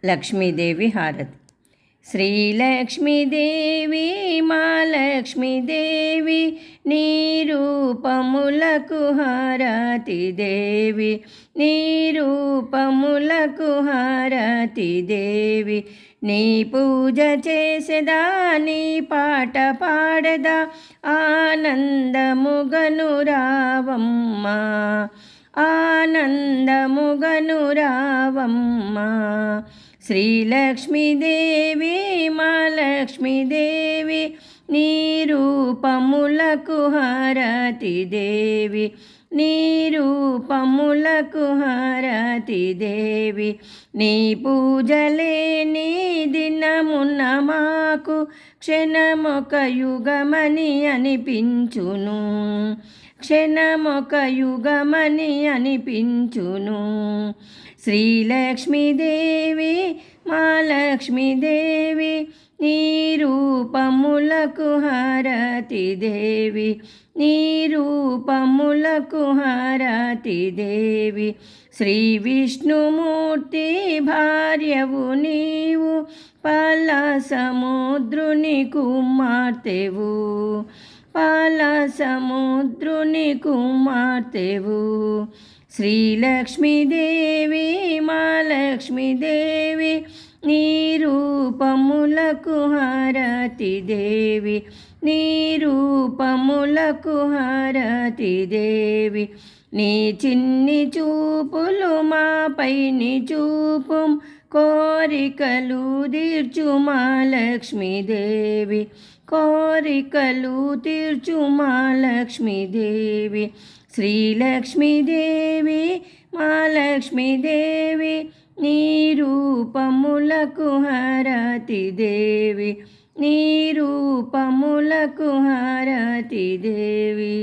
లక్ష్మీదేవి హారతి. శ్రీలక్ష్మీదేవి మా లక్ష్మీదేవి నీ రూపములకు హారతి దేవి, నీ రూపములకు హారతి దేవి. నీ పూజ చేసేదా, నీ పాట పాడదా, ఆనందముగను రావమ్మా, ఆనందముగను రావమ్మా. శ్రీలక్ష్మీదేవి మా లక్ష్మీదేవి నీ రూపములకు హారతి దేవి, నీ రూపములకు హారతి దేవి. నీ పూజలే నీ దినమున మాకు క్షణమొక యుగమని అనిపించును, క్షణమొక యుగమని అనిపించును. శ్రీలక్ష్మీదేవి మా లక్ష్మీదేవి నీ రూపములకు హారతి దేవి, నీ రూపములకు హారతి దేవి. శ్రీ విష్ణుమూర్తి భార్యవు నీవు, పాల సముద్రుని కుమార్తెవు, పాల సముద్రుని కుమార్తెవు. శ్రీలక్ష్మీదేవి మా లక్ష్మీదేవి నీ రూపములకు హారతి దేవి, నీ రూపములకు హారతి దేవి. నీ చిన్ని చూపులు మాపైని చూపు, కోరికలు తీర్చు మా లక్ష్మీదేవి, కోరికలు తీర్చు మా లక్ష్మీదేవి. శ్రీలక్ష్మీదేవి మా లక్ష్మీదేవి నీ రూపములకు హారతి దేవి, నీ రూపములకు హారతి దేవి.